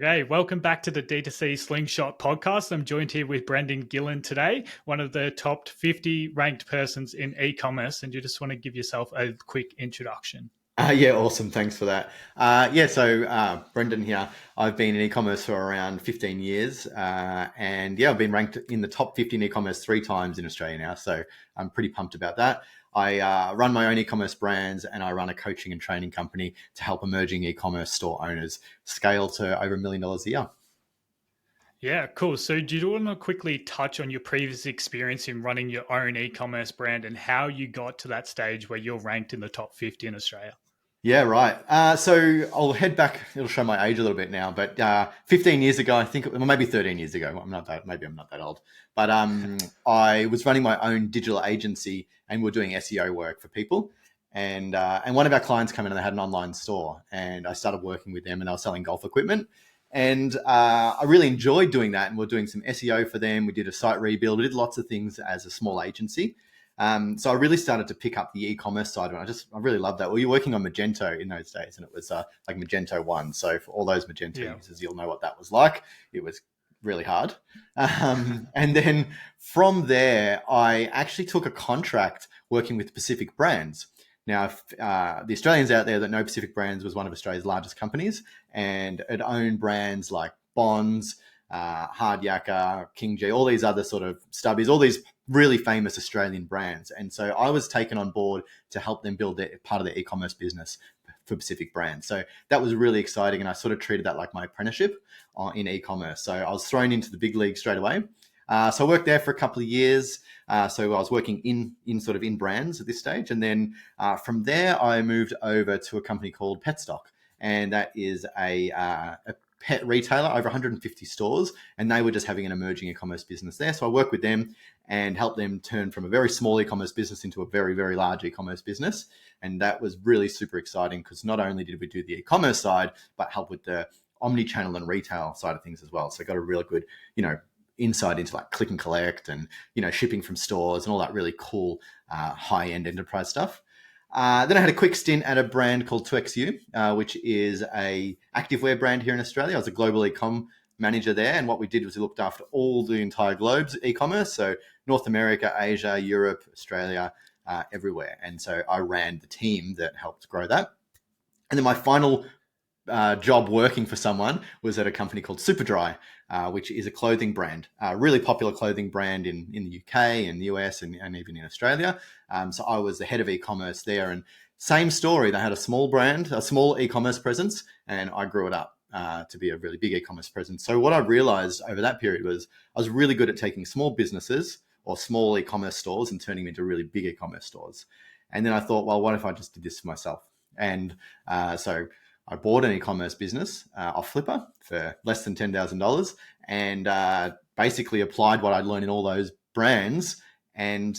Okay, welcome back to the D2C Slingshot podcast. I'm joined here with Brendan Gillen today, one of the top 50 ranked persons in e-commerce, and you just want to give yourself a quick introduction. Yeah, awesome. Thanks for that. Brendan here. I've been in e-commerce for around 15 years. I've been ranked in the top 50 in e-commerce 3 times in Australia now. So I'm pretty pumped about that. I run my own e-commerce brands and I run a coaching and training company to help emerging e-commerce store owners scale to over $1 million a year. Yeah, cool. So do you want to quickly touch on your previous experience in running your own e-commerce brand and how you got to that stage where you're ranked in the top 50 in Australia? Yeah, right. So I'll head back. It'll show my age a little bit now, but 15 years ago, I think, well, maybe 13 years ago. Maybe I'm not that old. But I was running my own digital agency and we're doing SEO work for people. And one of our clients came in and they had an online store, and I started working with them, and I was selling golf equipment. And I really enjoyed doing that. And we're doing some SEO for them. We did a site rebuild. We did lots of things as a small agency. So I really started to pick up the e-commerce side of it. I really love that. Well, you're working on Magento in those days, and it was like Magento 1. So for all those Magento users, you'll know what that was like. It was really hard. And then from there, I actually took a contract working with Pacific Brands. Now, if, the Australians out there that know Pacific Brands was one of Australia's largest companies, and it owned brands like Bonds, Hard Yakka, King G, all these other sort of stubbies, all these really famous Australian brands. And so I was taken on board to help them build part of their e-commerce business for Pacific Brands. So that was really exciting. And I sort of treated that like my apprenticeship in e-commerce. So I was thrown into the big league straight away. So I worked there for a couple of years. So I was working in brands at this stage. And then from there, I moved over to a company called Petstock. And that is a pet retailer, over 150 stores, and they were just having an emerging e-commerce business there. So I worked with them and helped them turn from a very small e-commerce business into a very, very large e-commerce business. And that was really super exciting because not only did we do the e-commerce side, but help with the omni-channel and retail side of things as well. So I got a really good, insight into like click and collect and, shipping from stores and all that really cool high-end enterprise stuff. Then I had a quick stint at a brand called 2XU, which is a activewear brand here in Australia. I was a global e-com manager there, and what we did was we looked after all the entire globe's e-commerce, so North America, Asia, Europe, Australia, everywhere. And so I ran the team that helped grow that. And then my final job working for someone was at a company called Superdry, which is a clothing brand, a really popular clothing brand in the UK and the US and even in Australia. So I was the head of e-commerce there, and same story. They had a small brand, a small e-commerce presence, and I grew it up to be a really big e-commerce presence. So what I realized over that period was I was really good at taking small businesses or small e-commerce stores and turning them into really big e-commerce stores. And then I thought, well, what if I just did this for myself? And so I bought an e-commerce business off Flipper for less than $10,000 and basically applied what I'd learned in all those brands and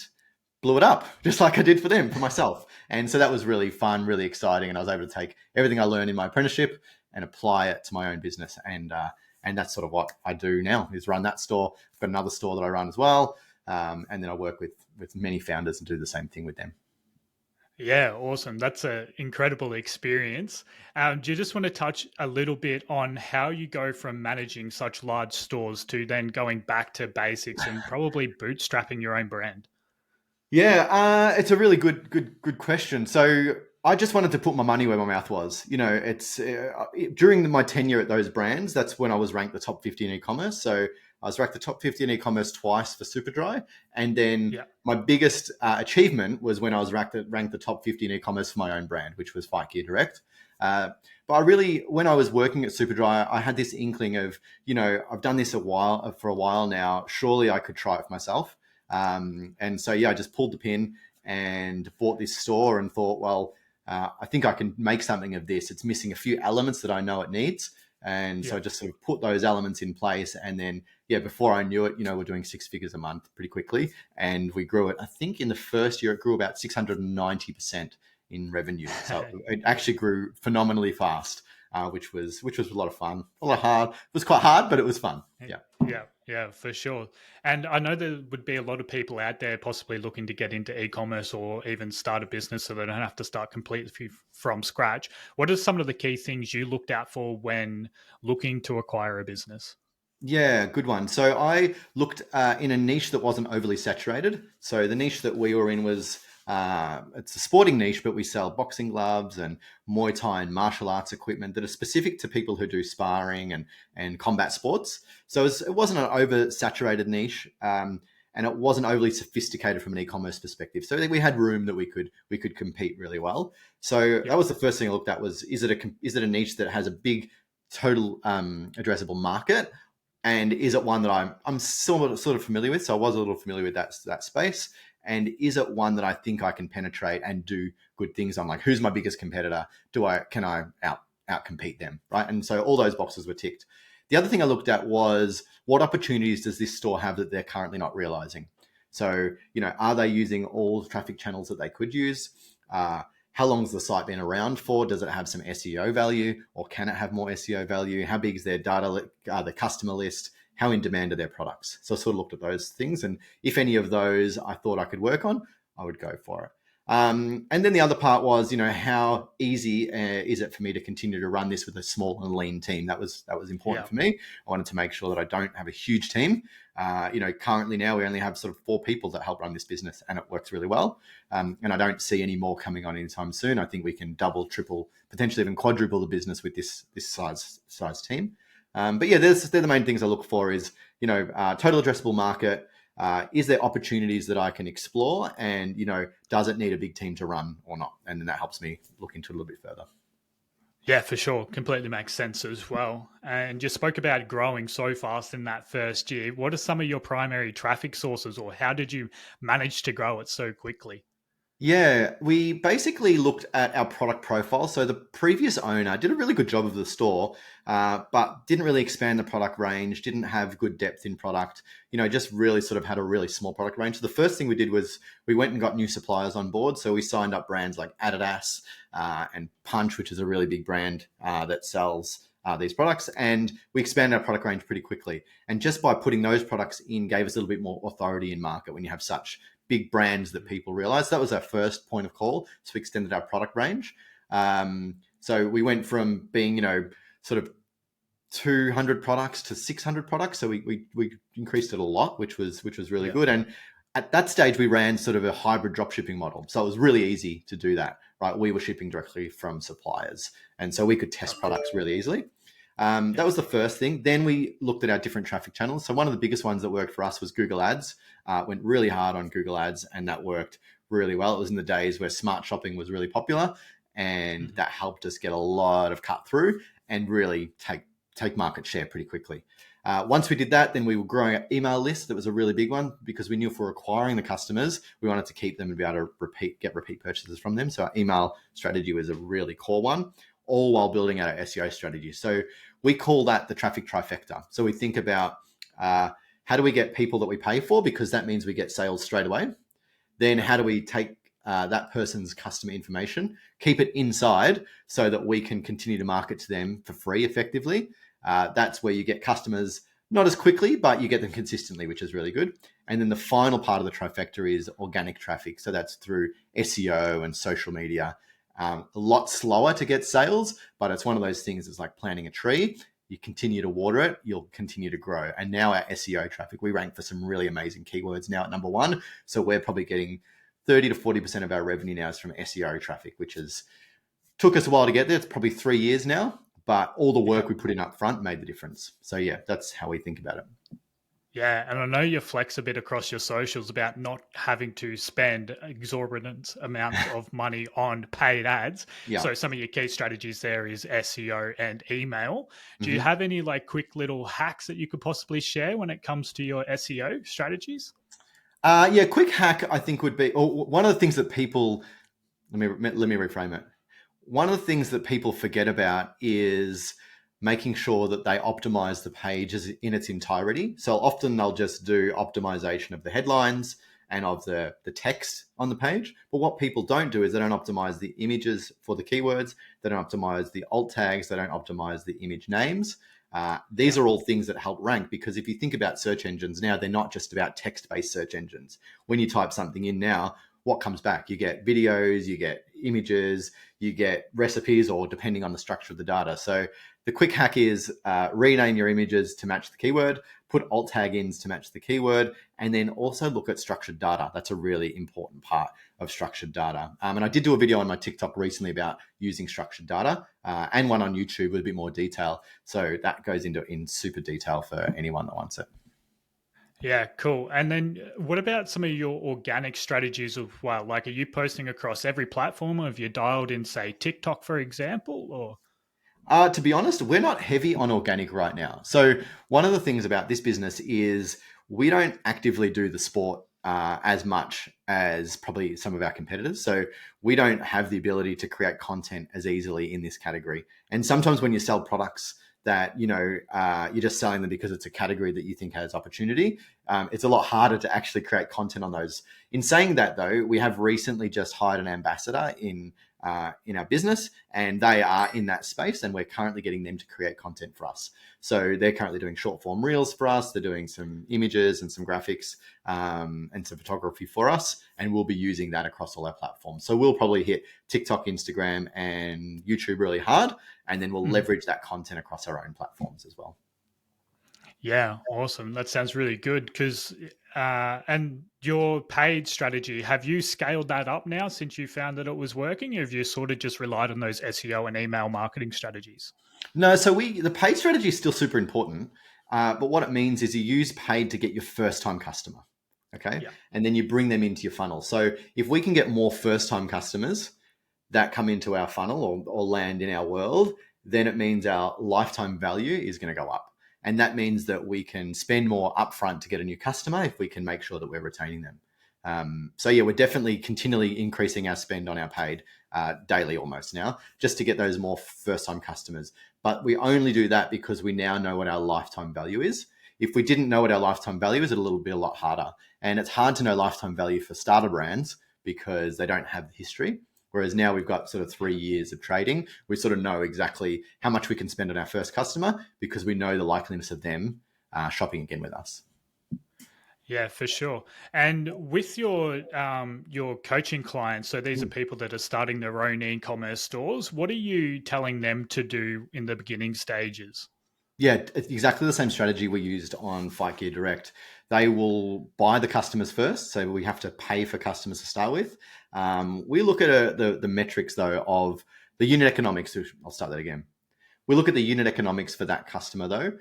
blew it up just like I did for myself. And so that was really fun, really exciting. And I was able to take everything I learned in my apprenticeship and apply it to my own business. And that's sort of what I do now is run that store. I've got another store that I run as well. And then I work with many founders and do the same thing with them. Yeah, awesome. That's an incredible experience. Do you just want to touch a little bit on how you go from managing such large stores to then going back to basics and probably bootstrapping your own brand? Yeah, it's a really good question. So I just wanted to put my money where my mouth was. It's during my tenure at those brands, that's when I was ranked the top 50 in e-commerce. So I was ranked the top 50 in e-commerce twice for Superdry. And then my biggest achievement was when I was ranked the top 50 in e-commerce for my own brand, which was Fight Gear Direct. But when I was working at Superdry, I had this inkling of, I've done this for a while now. Surely I could try it for myself. And so, I just pulled the pin and bought this store and thought, well, I think I can make something of this. It's missing a few elements that I know it needs. And so I just sort of put those elements in place. And then, before I knew it, we're doing 6 figures a month pretty quickly. And we grew it, I think in the first year, it grew about 690% in revenue. So it actually grew phenomenally fast. which was a lot of fun. A lot hard. It was quite hard, but it was fun. Yeah. Yeah, for sure. And I know there would be a lot of people out there possibly looking to get into e-commerce or even start a business so they don't have to start completely from scratch. What are some of the key things you looked out for when looking to acquire a business? Yeah, good one. So I looked in a niche that wasn't overly saturated. So the niche that we were in was it's a sporting niche, but we sell boxing gloves and Muay Thai and martial arts equipment that are specific to people who do sparring and combat sports. So it wasn't an oversaturated niche, and it wasn't overly sophisticated from an e-commerce perspective. So we had room that we could compete really well. So Yeah. that was the first thing I looked at was is it a niche that has a big total addressable market? And is it one that I'm sort of familiar with? So I was a little familiar with that space. And is it one that I think I can penetrate and do good things on? Like, who's my biggest competitor? Can I outcompete them? Right. And so all those boxes were ticked. The other thing I looked at was what opportunities does this store have that they're currently not realizing? So, are they using all the traffic channels that they could use? How long has the site been around for? Does it have some SEO value, or can it have more SEO value? How big is their data, the customer list? How in demand are their products? So I sort of looked at those things, and if any of those I thought I could work on, I would go for it. And then the other part was, how easy is it for me to continue to run this with a small and lean team? That was important for me. I wanted to make sure that I don't have a huge team. Currently now we only have sort of 4 people that help run this business, and it works really well. And I don't see any more coming on anytime soon. I think we can double, triple, potentially even quadruple the business with this size team. But yeah, they're the main things I look for is, total addressable market. Is there opportunities that I can explore? And, does it need a big team to run or not? And then that helps me look into it a little bit further. Yeah, for sure. Completely makes sense as well. And you spoke about growing so fast in that first year. What are some of your primary traffic sources, or how did you manage to grow it so quickly? Yeah, we basically looked at our product profile. So the previous owner did a really good job of the store, but didn't really expand the product range, didn't have good depth in product, just really sort of had a really small product range. So the first thing we did was we went and got new suppliers on board. So we signed up brands like Adidas and Punch, which is a really big brand that sells these products. And we expanded our product range pretty quickly. And just by putting those products in gave us a little bit more authority in market when you have such big brands that people realize. That was our first point of call. So we extended our product range. So we went from being, sort of 200 products to 600 products. So we increased it a lot, which was really good. And at that stage, we ran sort of a hybrid dropshipping model. So it was really easy to do that, right? We were shipping directly from suppliers. And so we could test products really easily. That was the first thing. Then we looked at our different traffic channels. So one of the biggest ones that worked for us was Google Ads. Went really hard on Google Ads, and that worked really well. It was in the days where smart shopping was really popular, and that helped us get a lot of cut through and really take market share pretty quickly. Once we did that, then we were growing our email list. That was a really big one because we knew if we were acquiring the customers, we wanted to keep them and be able to get repeat purchases from them. So our email strategy was a really core one, all while building out our SEO strategy. So we call that the traffic trifecta. So we think about how do we get people that we pay for, because that means we get sales straight away. Then how do we take that person's customer information, keep it inside so that we can continue to market to them for free effectively. That's where you get customers not as quickly, but you get them consistently, which is really good. And then the final part of the trifecta is organic traffic. So that's through SEO and social media. A lot slower to get sales, but it's one of those things. It's like planting a tree. You continue to water it, you'll continue to grow. And now our SEO traffic, we rank for some really amazing keywords now at number 1. So we're probably getting 30 to 40% of our revenue now is from SEO traffic, which took us a while to get there. It's probably 3 years now, but all the work we put in up front made the difference. So yeah, that's how we think about it. Yeah, and I know you flex a bit across your socials about not having to spend exorbitant amounts of money on paid ads. Yeah. So some of your key strategies there is SEO and email. Do you Mhm. have any like quick little hacks that you could possibly share when it comes to your SEO strategies? Yeah, quick hack I think would be, or one of the things that people, let me reframe it. One of the things that people forget about is making sure that they optimize the page in its entirety. So often they'll just do optimization of the headlines and of the text on the page. But what people don't do is they don't optimize the images for the keywords. They don't optimize the alt tags. They don't optimize the image names. These are all things that help rank, because if you think about search engines now, they're not just about text-based search engines. When you type something in now, what comes back? You get videos, you get images, you get recipes, or depending on the structure of the data. So the quick hack is rename your images to match the keyword, put alt tag ins to match the keyword, and then also look at structured data. That's a really important part of structured data. And I did do a video on my TikTok recently about using structured data, and one on YouTube with a bit more detail. So that goes in super detail for anyone that wants it. Yeah, cool. And then what about some of your organic strategies of, well, like, are you posting across every platform, or have you dialed in, say, TikTok, for example, or? To be honest, we're not heavy on organic right now. So one of the things about this business is we don't actively do the sport as much as probably some of our competitors. So we don't have the ability to create content as easily in this category. And sometimes when you sell products that, you're just selling them because it's a category that you think has opportunity, it's a lot harder to actually create content on those. In saying that, though, we have recently just hired an ambassador in our business, and they are in that space, and we're currently getting them to create content for us. So they're currently doing short form reels for us. They're doing some images and some graphics and some photography for us, and we'll be using that across all our platforms. So we'll probably hit TikTok, Instagram, and YouTube really hard, and then we'll leverage that content across our own platforms as well. Yeah, awesome. That sounds really good. Because and your paid strategy, have you scaled that up now since you found that it was working, or have you sort of just relied on those SEO and email marketing strategies? No, so the paid strategy is still super important, but what it means is you use paid to get your first time customer, okay, Yeah. and then you bring them into your funnel. So if we can get more first time customers that come into our funnel or land in our world, then it means our lifetime value is going to go up. And that means that we can spend more upfront to get a new customer if we can make sure that we're retaining them. So yeah, we're definitely continually increasing our spend on our paid daily almost now, just to get those more first-time customers. But we only do that because we now know what our lifetime value is. If we didn't know what our lifetime value is, it'll be a lot harder. And it's hard to know lifetime value for starter brands because they don't have the history. Whereas now we've got sort of 3 years of trading. We sort of know exactly how much we can spend on our first customer because we know the likeliness of them shopping again with us. Yeah, for sure. And with your coaching clients, so these are people that are starting their own e-commerce stores. What are you telling them to do in the beginning stages? Yeah, it's exactly the same strategy we used on Fight Gear Direct. They will buy the customers first, so we have to pay for customers to start with. We look at the metrics, though, of the unit economics. I'll start that again. We look at the unit economics for that customer, though,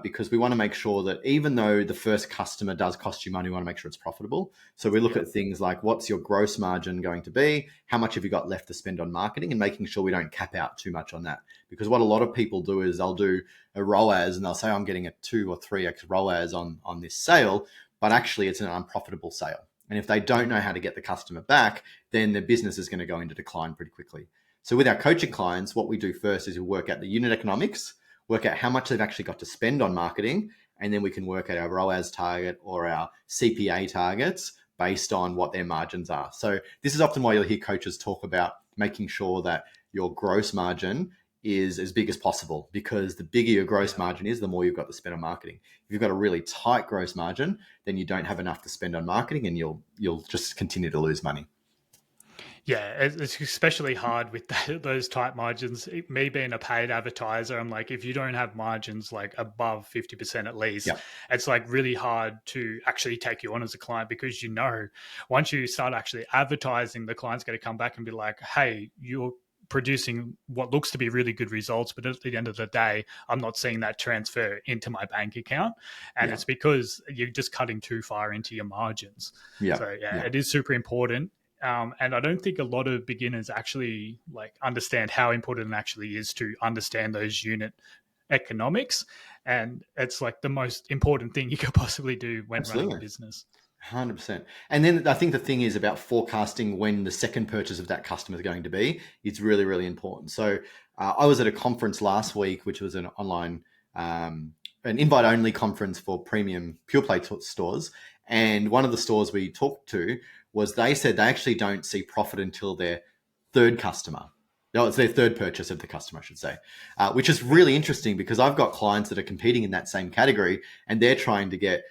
because we want to make sure that even though the first customer does cost you money, we want to make sure it's profitable. So we look at things like, what's your gross margin going to be? How much have you got left to spend on marketing? And making sure we don't cap out too much on that. Because what a lot of people do is they'll do a ROAS and they'll say, I'm getting a 2 or 3x ROAS on this sale, but actually it's an unprofitable sale. And if they don't know how to get the customer back, then the business is going to go into decline pretty quickly. So with our coaching clients, what we do first is we work out the unit economics, work out how much they've actually got to spend on marketing, and then we can work out our ROAS target or our CPA targets based on what their margins are. So this is often why you'll hear coaches talk about making sure that your gross margin is as big as possible, because the bigger your gross margin is, the more you've got to spend on marketing. If you've got a really tight gross margin, then you don't have enough to spend on marketing, and you'll just continue to lose money. Yeah, it's especially hard with those tight margins. Me being a paid advertiser, I'm like, if you don't have margins like above 50% at least, it's like really hard to actually take you on as a client, because once you start actually advertising, the client's going to come back and be like, hey, you're producing what looks to be really good results, but at the end of the day, I'm not seeing that transfer into my bank account. And it's because you're just cutting too far into your margins. So it is super important. And I don't think a lot of beginners actually understand how important it actually is to understand those unit economics. And it's like the most important thing you could possibly do when running a business. 100%. And then I think the thing is about forecasting when the second purchase of that customer is going to be. It's really, really important. So I was at a conference last week, which was an online an invite only conference for premium pure play stores. And one of the stores we talked to was they said they actually don't see profit until their third customer. No, it's their third purchase of the customer, I should say, which is really interesting because I've got clients that are competing in that same category and they're trying to get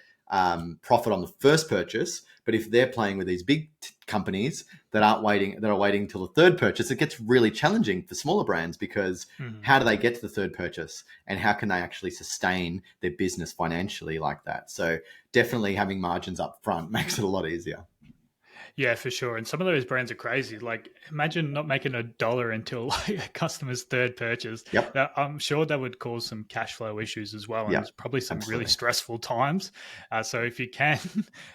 profit on the first purchase. But if they're playing with these big companies that are waiting until the third purchase, it gets really challenging for smaller brands because how do they get to the third purchase and how can they actually sustain their business financially like that? So definitely having margins up front makes it a lot easier. Yeah, for sure. And some of those brands are crazy. Like, imagine not making $1 until like a customer's third purchase. Yep. I'm sure that would cause some cash flow issues as well, and Yeah, there's probably some really absolutely. stressful times. So if you can,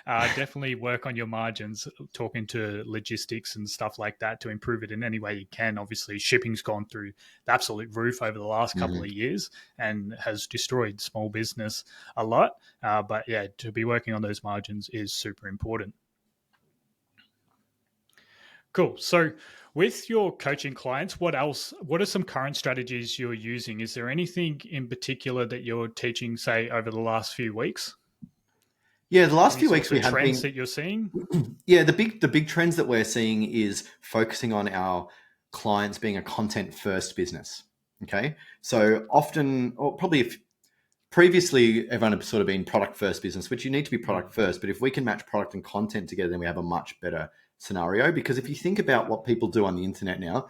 definitely work on your margins, talking to logistics and stuff like that to improve it in any way you can. Obviously, shipping's gone through the absolute roof over the last couple of years and has destroyed small business a lot. But yeah, to be working on those margins is super important. Cool. So, with your coaching clients, what else? What are some current strategies you're using? Is there anything in particular that you're teaching, say, over the last few weeks? Yeah, the last Any few sorts weeks we of have trends been. that you're seeing? Yeah, the big trends that we're seeing is focusing on our clients being a content first business. Okay, so often, or probably if previously everyone had sort of been product first business, which you need to be product first. But if we can match product and content together, then we have a much better scenario. Because if you think about what people do on the internet now,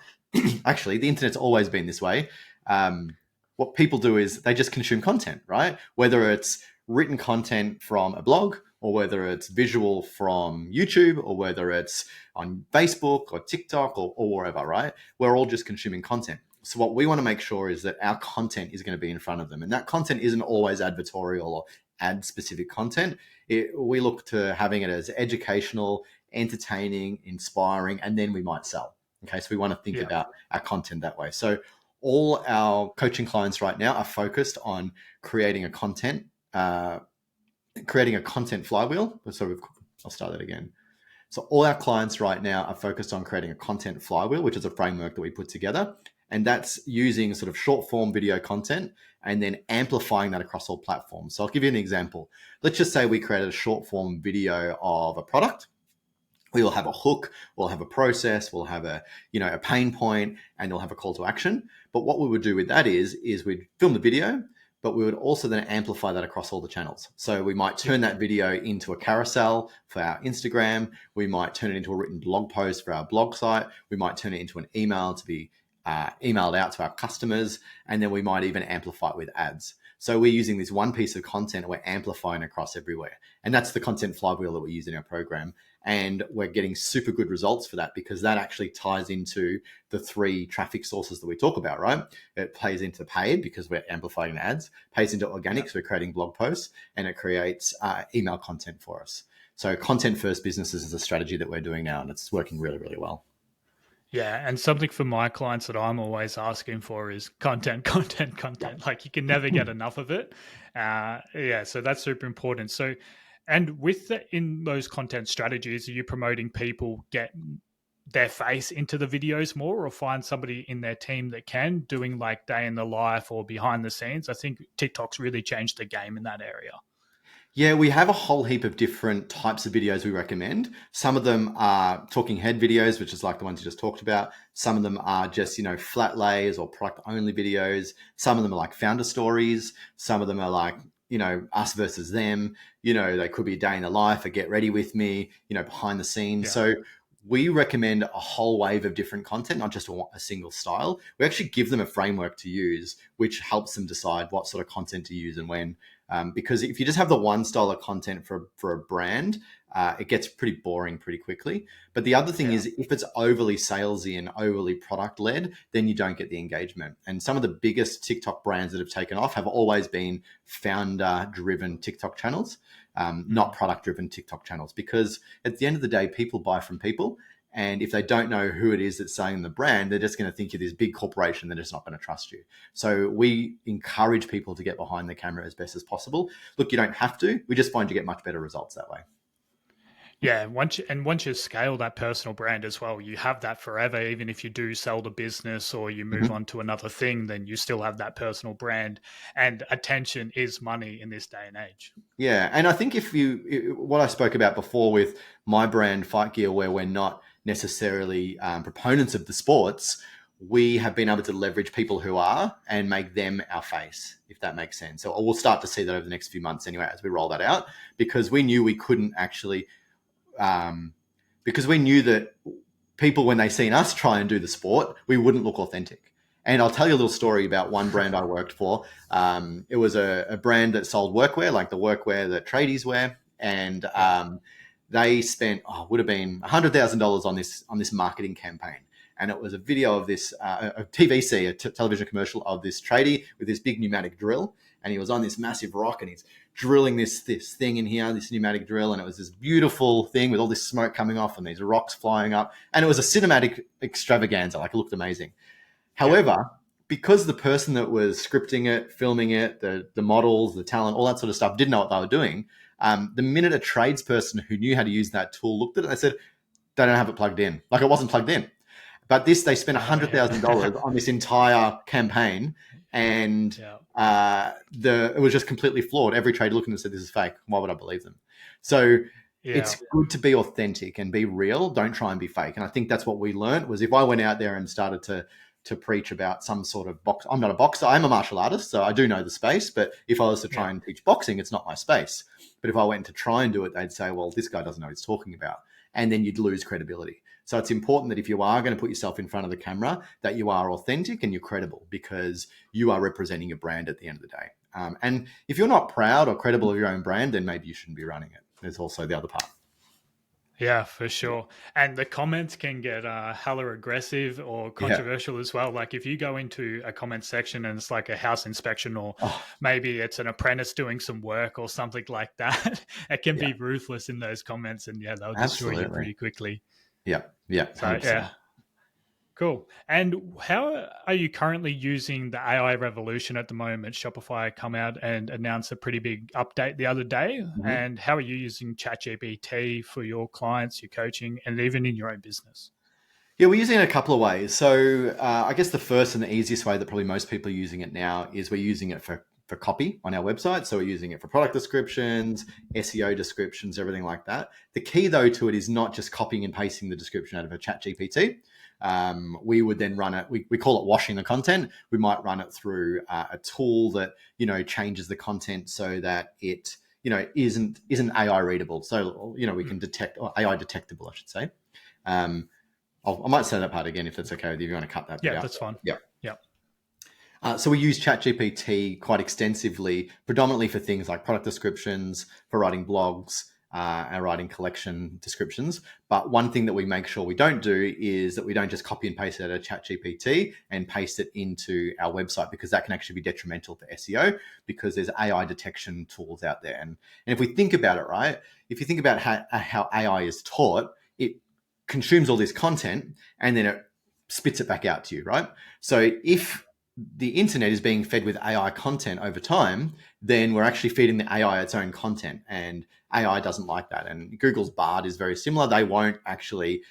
actually, the internet's always been this way. What people do is they just consume content, right? Whether it's written content from a blog, or whether it's visual from YouTube, or whether it's on Facebook or TikTok or wherever, right? We're all just consuming content. So what we want to make sure is that our content is going to be in front of them. And that content isn't always advertorial or ad specific content. We look to having it as educational, entertaining, inspiring, and then we might sell. Okay, so we want to think Yeah. about our content that way. So all our coaching clients right now are focused on creating a content flywheel. So I'll start that again. So all our clients right now are focused on creating a content flywheel, which is a framework that we put together. And that's using sort of short form video content and then amplifying that across all platforms. So I'll give you an example. Let's just say we created a short form video of a product. We will have a hook, we'll have a process, we'll have a pain point, and we'll have a call to action. But what we would do with that is we'd film the video, but we would also then amplify that across all the channels. So we might turn that video into a carousel for our Instagram. We might turn it into a written blog post for our blog site. We might turn it into an email to be emailed out to our customers. And then we might even amplify it with ads. So we're using this one piece of content and we're amplifying across everywhere. And that's the content flywheel that we use in our program. And we're getting super good results for that because that actually ties into the 3 traffic sources that we talk about, right? It plays into paid because we're amplifying ads, pays into organic, so we're creating blog posts, and it creates email content for us. So content first businesses is a strategy that we're doing now, and it's working really, really well. Yeah, and something for my clients that I'm always asking for is content, content, content. Like you can never get enough of it. Yeah, so that's super important. So, and in those content strategies, are you promoting people get their face into the videos more, or find somebody in their team that can doing like day in the life or behind the scenes? I think TikTok's really changed the game in that area. Yeah, we have a whole heap of different types of videos we recommend. Some of them are talking head videos, which is like the ones you just talked about. Some of them are just, flat lays or product only videos. Some of them are like founder stories. Some of them are like, us versus them. They could be a day in the life, a get ready with me, behind the scenes. Yeah. So we recommend a whole wave of different content, not just a single style. We actually give them a framework to use, which helps them decide what sort of content to use and when. Because if you just have the one style of content for a brand, it gets pretty boring pretty quickly. But the other thing is if it's overly salesy and overly product led, then you don't get the engagement. And some of the biggest TikTok brands that have taken off have always been founder driven TikTok channels, not product driven TikTok channels, because at the end of the day, people buy from people. And if they don't know who it is that's selling the brand, they're just going to think you're this big corporation that is not going to trust you. So we encourage people to get behind the camera as best as possible. Look, you don't have to. We just find you get much better results that way. Yeah, once you scale that personal brand as well, you have that forever. Even if you do sell the business or you move Mhm. on to another thing, then you still have that personal brand. And attention is money in this day and age. Yeah, and I think what I spoke about before with my brand Fight Gear, where we're not necessarily proponents of the sports, we have been able to leverage people who are and make them our face, if that makes sense. So we'll start to see that over the next few months anyway as we roll that out, because we knew we couldn't actually, um, because we knew that people, when they seen us try and do the sport, we wouldn't look authentic. And I'll tell you a little story about one brand I worked for. It was a brand that sold workwear, like the workwear that tradies wear, and Yeah, they spent would have been $100,000 on this marketing campaign. And it was a video of this a TVC, television commercial of this tradie with this big pneumatic drill, and he was on this massive rock, and he's drilling this thing in here, this pneumatic drill, and it was this beautiful thing with all this smoke coming off and these rocks flying up, and it was a cinematic extravaganza. Like, it looked amazing. yeah, However, because the person that was scripting it, filming it, the models, the talent, all that sort of stuff, didn't know what they were doing, the minute a tradesperson who knew how to use that tool looked at it, they said, they don't have it plugged in. Like, it wasn't plugged in. But they spent $100,000 yeah, on this entire campaign, and yeah, it was just completely flawed. Every trader looked and said, "This is fake. Why would I believe them?" So yeah, it's good to be authentic and be real. Don't try and be fake. And I think that's what we learned. Was if I went out there and started to preach about some sort of box, I'm not a boxer. I'm a martial artist, so I do know the space. But if I was to try yeah, and teach boxing, it's not my space. But if I went to try and do it, they'd say, "Well, this guy doesn't know what he's talking about," and then you'd lose credibility. So it's important that if you are going to put yourself in front of the camera, that you are authentic and you're credible, because you are representing your brand at the end of the day. And if you're not proud or credible of your own brand, then maybe you shouldn't be running it. There's also the other part. yeah, for Yeah. sure. And the comments can get hella aggressive or Yeah. controversial as well. Like if you go into a comment section and it's like a house inspection, or Oh, maybe it's an apprentice doing some work or something like that, it can yeah. be ruthless in those comments, and yeah, they'll destroy you Absolutely. pretty quickly. Yeah. Yeah. So 100%. yeah, cool. And how are you currently using the AI revolution at the moment? Shopify come out and announced a pretty big update the other day. Mhm. And how are you using ChatGPT for your clients, your coaching, and even in your own business? Yeah, we're using it a couple of ways. So I guess the first and the easiest way that probably most people are using it now is we're using it for copy on our website. So we're using it for product descriptions, SEO descriptions, everything like that. The key though to it is not just copying and pasting the description out of a chat GPT. We would then run it, we call it washing the content. We might run it through a tool that, changes the content so that it, isn't AI readable. So, we can detect, or AI detectable, I should say. Um, I might say that part again if that's okay with you. If you want to cut that bit Yeah, out. that's fine. Yeah. Yeah. So we use ChatGPT quite extensively, predominantly for things like product descriptions, for writing blogs, and writing collection descriptions. But one thing that we make sure we don't do is that we don't just copy and paste it out of ChatGPT and paste it into our website, because that can actually be detrimental to SEO, because there's AI detection tools out there. And if we think about it, right, if you think about how AI is taught, it consumes all this content and then it spits it back out to you, right? So if the internet is being fed with AI content over time, then we're actually feeding the AI its own content, and AI doesn't like that. And Google's Bard is very similar. They won't actually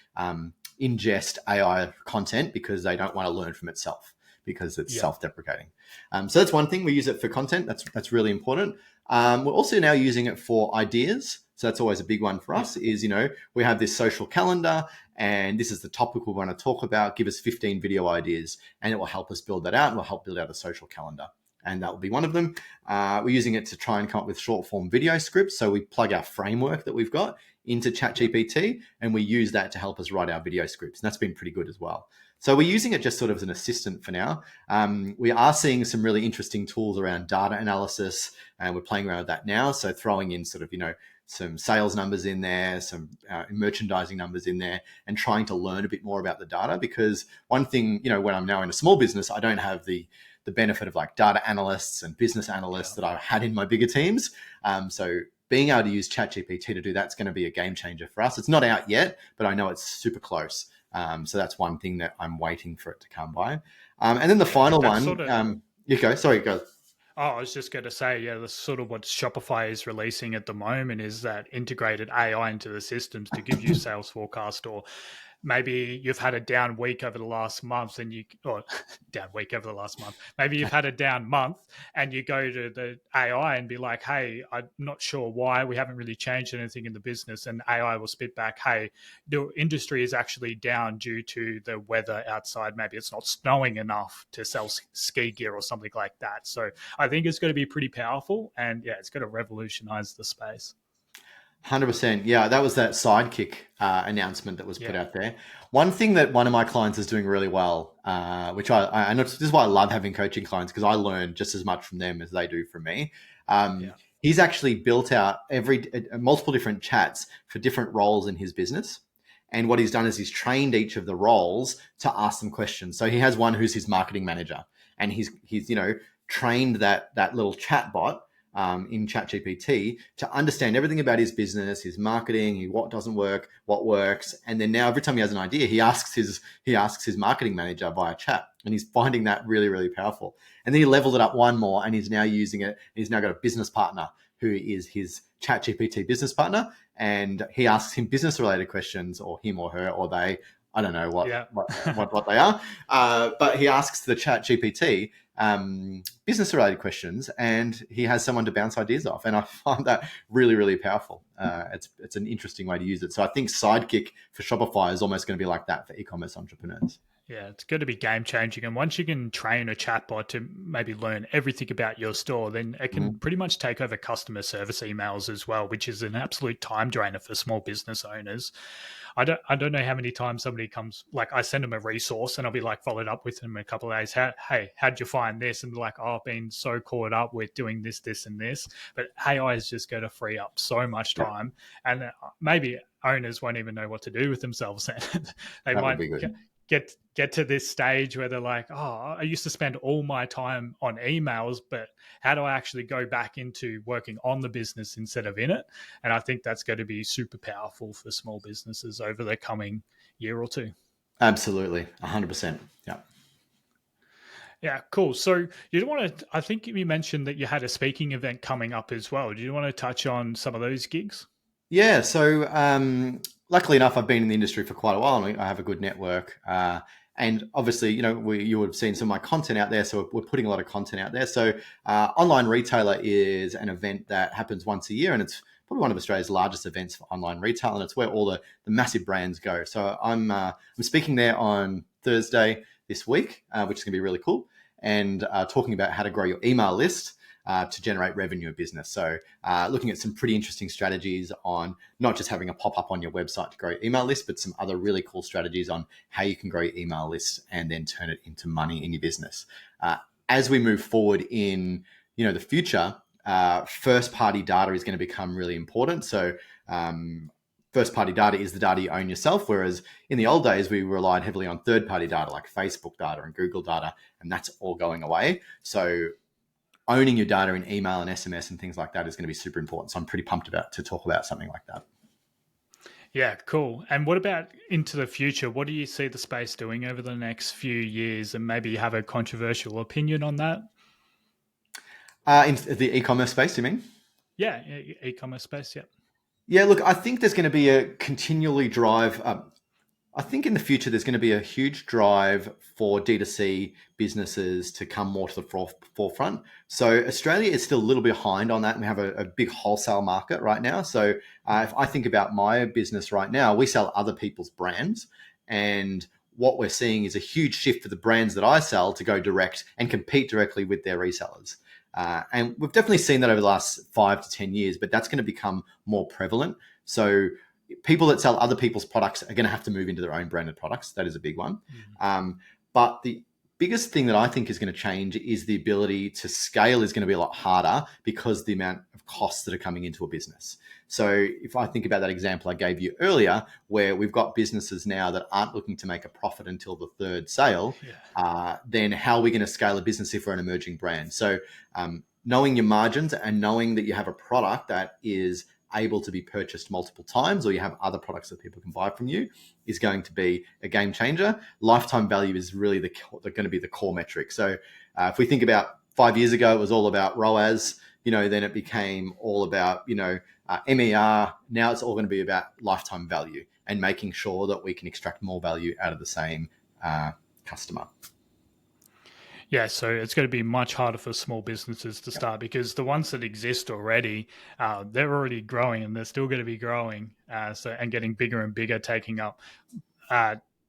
ingest AI content because they don't want to learn from itself, because it's Yeah. self-deprecating. So that's one thing. We use it for content. That's really important. We're also now using it for ideas. So that's always a big one for Yeah. us. Is we have this social calendar, and this is the topic we want to talk about. Give us 15 video ideas, and it will help us build that out, and we'll help build out a social calendar. And that will be one of them. We're using it to try and come up with short form video scripts. So we plug our framework that we've got into ChatGPT, and we use that to help us write our video scripts. And that's been pretty good as well. So we're using it just sort of as an assistant for now. We are seeing some really interesting tools around data analysis, and we're playing around with that now. So throwing in sort of, some sales numbers in there, some merchandising numbers in there, and trying to learn a bit more about the data. Because one thing, when I'm now in a small business, I don't have the benefit of like data analysts and business analysts Yeah. that I had in my bigger teams. So being able to use ChatGPT to do that's going to be a game changer for us. It's not out yet, but I know it's super close. So that's one thing that I'm waiting for it to come by. And then the Yeah. final That's one, sort of you go. Sorry, go. Oh, I was just going to say, yeah, that's sort of what Shopify is releasing at the moment is that integrated AI into the systems to give you sales forecast, or maybe you've had a down week over the last month and you, or down week over the last month, maybe you've had a down month and you go to the AI and be like, hey, I'm not sure why we haven't really changed anything in the business. And AI will spit back, hey, the industry is actually down due to the weather outside. Maybe it's not snowing enough to sell ski gear or something like that. So I think it's going to be pretty powerful, and yeah, it's going to revolutionize the space. 100%. Yeah, that was that Sidekick announcement that was put Yeah, out there. One thing that one of my clients is doing really well, which and this is why I love having coaching clients because I learn just as much from them as they do from me. yeah, He's actually built out multiple different chats for different roles in his business. And what he's done is he's trained each of the roles to ask them questions. So he has one who's his marketing manager, and he's trained that little chat bot in ChatGPT to understand everything about his business, his marketing, what doesn't work, what works, and then now every time he has an idea, he asks his marketing manager via chat, and he's finding that really really powerful. And then he leveled it up one more, and he's now using it. He's now got a business partner who is his ChatGPT business partner, and he asks him business related questions, or him or her or they. I don't know yeah. what they are, but he asks the ChatGPT business related questions, and he has someone to bounce ideas off. And I find that really, really powerful. It's an interesting way to use it. So I think Sidekick for Shopify is almost going to be like that for e-commerce entrepreneurs. Yeah, it's going to be game changing. And once you can train a chatbot to maybe learn everything about your store, then it can Mhm. pretty much take over customer service emails as well, which is an absolute time drainer for small business owners. I don't know how many times somebody comes, like I send them a resource and I'll be like followed up with them in a couple of days. Hey, how'd you find this? And they're like, oh, I've been so caught up with doing this, this, and this. But AI is just going to free up so much Yeah, time, and maybe owners won't even know what to do with themselves. They that would might be good. get to this stage where they're like, oh, I used to spend all my time on emails, but how do I actually go back into working on the business instead of in it? And I think that's going to be super powerful for small businesses over the coming year or two. Absolutely, 100%. Yeah. Yeah, cool. So you want to, I think you mentioned that you had a speaking event coming up as well. Do you want to touch on some of those gigs? Yeah, so luckily enough, I've been in the industry for quite a while, and I have a good network. And obviously, you would have seen some of my content out there, so we're putting a lot of content out there. So, Online Retailer is an event that happens once a year, and it's probably one of Australia's largest events for online retail, and it's where all the massive brands go. So, I'm speaking there on Thursday this week, which is going to be really cool, and talking about how to grow your email list to generate revenue in business. So, looking at some pretty interesting strategies on not just having a pop up on your website to grow your email list, but some other really cool strategies on how you can grow your email list and then turn it into money in your business. As we move forward in the future, first party data is going to become really important. So, first party data is the data you own yourself, whereas in the old days we relied heavily on third party data like Facebook data and Google data, and that's all going away. So owning your data in email and SMS and things like that is going to be super important. So I'm pretty pumped about to talk about something like that. Yeah, cool. And what about into the future? What do you see the space doing over the next few years? And maybe you have a controversial opinion on that? In the e-commerce space, you mean? Yeah, e-commerce space. Yeah. Yeah, look, I think there's going to be a continually drive. I think in the future there's going to be a huge drive for D2C businesses to come more to the forefront. So Australia is still a little behind on that, and we have a big wholesale market right now. So if I think about my business right now, we sell other people's brands, and what we're seeing is a huge shift for the brands that I sell to go direct and compete directly with their resellers. And we've definitely seen that over the last 5 to 10 years, but that's going to become more prevalent. So people that sell other people's products are going to have to move into their own branded products. That is a big one. Mm. But the biggest thing that I think is going to change is the ability to scale is going to be a lot harder because the amount of costs that are coming into a business. So if I think about that example I gave you earlier, where we've got businesses now that aren't looking to make a profit until the third sale, Yeah. then how are we going to scale a business if we're an emerging brand? So knowing your margins and knowing that you have a product that is able to be purchased multiple times, or you have other products that people can buy from you, is going to be a game changer. Lifetime value is really going to be the core metric. So if we think about 5 years ago, it was all about ROAS. Then it became all about, MER. Now it's all going to be about lifetime value and making sure that we can extract more value out of the same customer. Yeah, so it's going to be much harder for small businesses to start because the ones that exist already, they're already growing and they're still going to be growing. And getting bigger and bigger, taking up,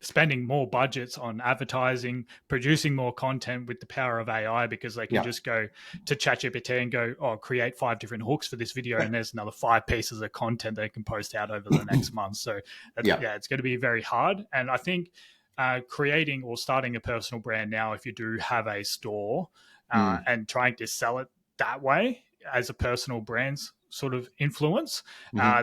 spending more budgets on advertising, producing more content with the power of AI because they can just go to ChatGPT and go, create 5 different hooks for this video, and there's another 5 pieces of content they can post out over the next month. So it's going to be very hard, and I think. Creating or starting a personal brand now, if you do have a store and trying to sell it that way as a personal brand's sort of influence,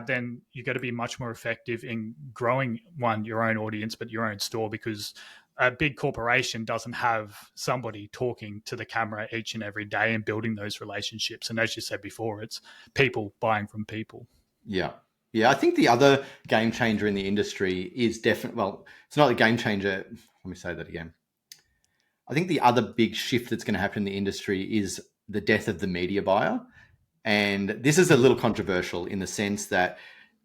then you've got to be much more effective in growing your own audience, but your own store, because a big corporation doesn't have somebody talking to the camera each and every day and building those relationships. And as you said before, it's people buying from people. Yeah. Yeah, I think the other game changer in the industry is definitely, well, it's not a game changer. Let me say that again. I think the other big shift that's going to happen in the industry is the death of the media buyer. And this is a little controversial in the sense that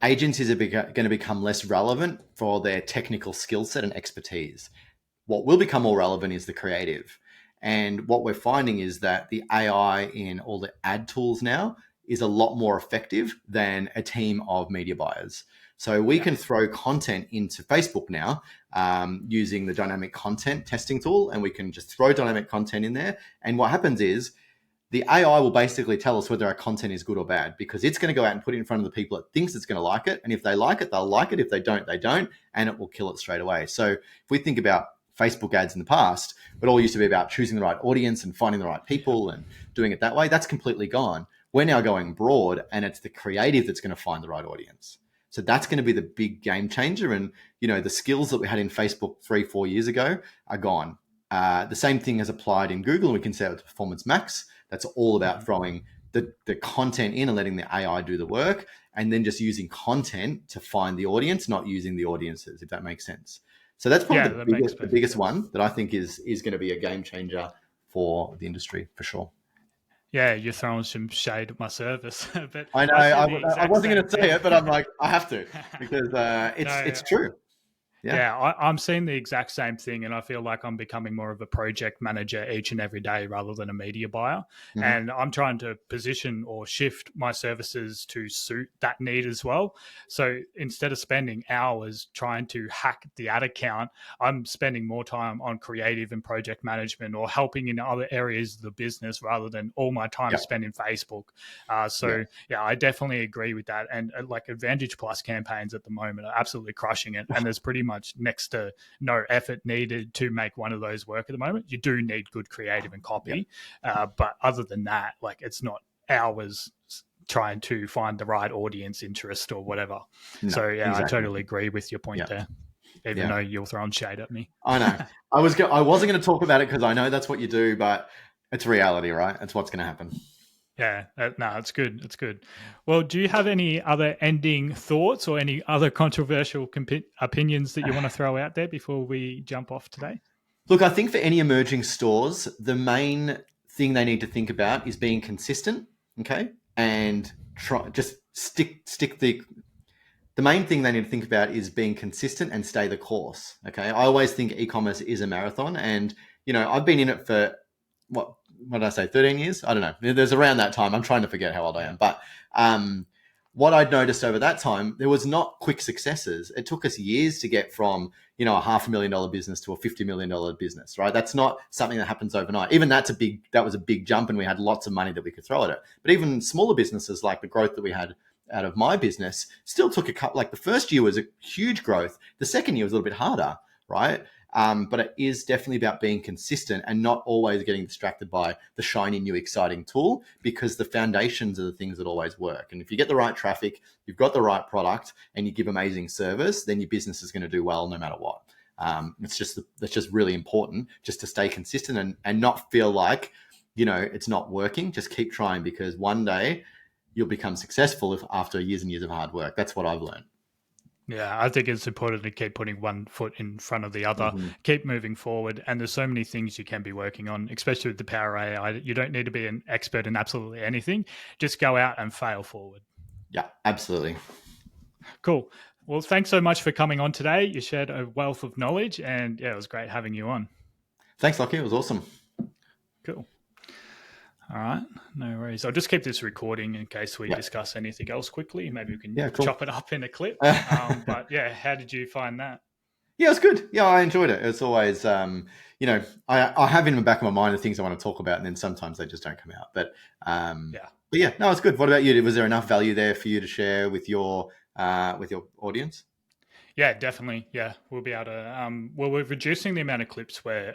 agencies are going to become less relevant for their technical skill set and expertise. What will become more relevant is the creative. And what we're finding is that the AI in all the ad tools now is a lot more effective than a team of media buyers. So we can throw content into Facebook now using the dynamic content testing tool, and we can just throw dynamic content in there. And what happens is the AI will basically tell us whether our content is good or bad, because it's going to go out and put it in front of the people that thinks it's going to like it. And if they like it, they'll like it. If they don't, they don't. And it will kill it straight away. So if we think about Facebook ads in the past, it all used to be about choosing the right audience and finding the right people and doing it that way. That's completely gone. We're now going broad, and it's the creative that's going to find the right audience. So that's going to be the big game changer. And, the skills that we had in Facebook 3-4 years ago are gone. The same thing has applied in Google, and we can say it with Performance Max. That's all about throwing the content in and letting the AI do the work, and then just using content to find the audience, not using the audiences, if that makes sense. So that's probably the biggest one that I think is going to be a game changer for the industry, for sure. Yeah, you're throwing some shade at my service. But I know I wasn't going to say it, but I'm like, I have to, because it's true. Yeah, I'm seeing the exact same thing, and I feel like I'm becoming more of a project manager each and every day rather than a media buyer. Mm-hmm. And I'm trying to position or shift my services to suit that need as well. So instead of spending hours trying to hack the ad account, I'm spending more time on creative and project management or helping in other areas of the business rather than all my time spent in Facebook. I definitely agree with that. And like Advantage Plus campaigns at the moment are absolutely crushing it. And there's pretty much next to no effort needed to make one of those work at the moment. You do need good creative and copy, but other than that, like, it's not hours trying to find the right audience interest or whatever. No, exactly. I totally agree with your point there, even though you're throwing shade at me. I know. I wasn't going to talk about it because I know that's what you do, but it's reality, right? It's what's going to happen. Yeah, no, it's good. It's good. Well, do you have any other ending thoughts or any other controversial opinions that you want to throw out there before we jump off today? Look, I think for any emerging stores, the main thing they need to think about is being consistent, okay? And the main thing they need to think about is being consistent and stay the course, okay? I always think e-commerce is a marathon, and, I've been in it for, what did I say, 13 years? I don't know. There's around that time. I'm trying to forget how old I am. But what I'd noticed over that time, there was not quick successes. It took us years to get from, a $500,000 business to a $50 million business, right? That's not something that happens overnight. Even that was a big jump, and we had lots of money that we could throw at it. But even smaller businesses, like the growth that we had out of my business, still took a couple. Like the first year was a huge growth. The second year was a little bit harder, right? But it is definitely about being consistent and not always getting distracted by the shiny new exciting tool, because the foundations are the things that always work. And if you get the right traffic, you've got the right product, and you give amazing service, then your business is going to do well no matter what. That's just really important, just to stay consistent and not feel like, it's not working. Just keep trying, because one day you'll become successful after years and years of hard work. That's what I've learned. Yeah, I think it's important to keep putting one foot in front of the other, Hmm. keep moving forward. And there's so many things you can be working on, especially with the power AI. You don't need to be an expert in absolutely anything. Just go out and fail forward. Yeah, absolutely. Cool. Well, thanks so much for coming on today. You shared a wealth of knowledge, and yeah, it was great having you on. Thanks, Lockie. It was awesome. Cool. All right, no worries. I'll just keep this recording in case we Yeah. discuss anything else quickly. Maybe we can Yeah, cool. chop it up in a clip. But yeah, how did you find that? Yeah, it's good. Yeah, I enjoyed it. It's always, I have in the back of my mind the things I want to talk about, and then sometimes they just don't come out. Yeah. But yeah, no, it's good. What about you? Was there enough value there for you to share with your audience? Yeah, definitely. Yeah, we'll be able to. Well, we're reducing the amount of clips we're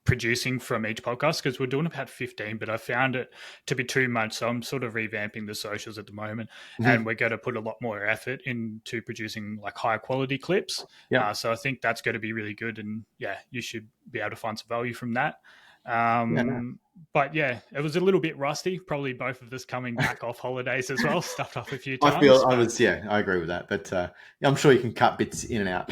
producing from each podcast because we're doing about 15, but I found it to be too much. So I'm sort of revamping the socials at the moment, and Hmm. we're going to put a lot more effort into producing like higher quality clips. Yeah. So I think that's going to be really good, and yeah, you should be able to find some value from that. Yeah, no. But yeah, it was a little bit rusty. Probably both of us coming back off holidays as well, stuffed up a few I times. feel I But was, yeah, I agree with that. But yeah, I'm sure you can cut bits in and out.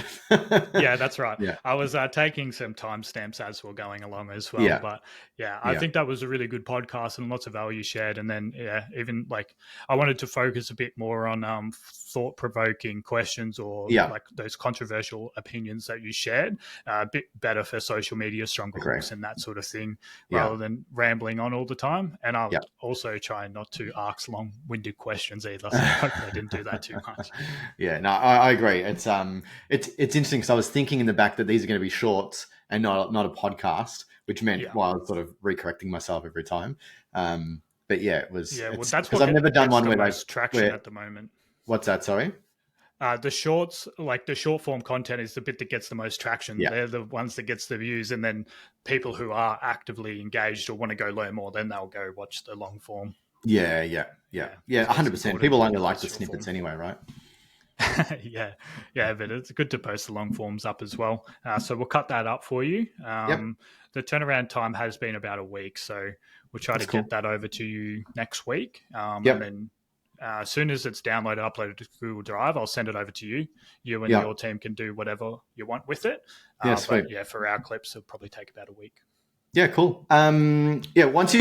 yeah, that's right. Yeah. I was taking some timestamps as we're going along as well. Yeah. But yeah, I Yeah. think that was a really good podcast and lots of value shared. And then, yeah, even like I wanted to focus a bit more on thought provoking questions or Yeah. like those controversial opinions that you shared. A bit better for social media, stronger Agree. hooks and that sort of thing, Yeah. rather than rambling on all the time. And I'll Yeah. also try not to ask long winded questions either. So hopefully I didn't do that too much. Yeah, no, I agree. It's interesting because I was thinking in the back that these are going to be shorts and not a podcast, which meant Yeah. I was sort of recorrecting myself every time. But yeah, Yeah, well, it's that's because what I've never done gets one the where most traction where at the moment. what's that? Sorry. The shorts, like the short form content, is the bit that gets the most traction. Yeah, They're the ones that gets the views, and then people who are actively engaged or want to go learn more, then they'll go watch the long form. yeah, yeah, yeah, Yeah, yeah. so it's 100%. important People to only get like those the short snippets form. anyway, right? Yeah, yeah, but it's good to post the long forms up as well. So we'll cut that up for you. Yep, The turnaround time has been about a week, so we'll try to that's get cool. that over to you next week, and Yep, then as soon as it's downloaded, uploaded to Google Drive, I'll send it over to you. You and yeah, your team can do whatever you want with it. yeah, But sweet. yeah, for our clips, it'll probably take about a week. Yeah, cool. Yeah, once you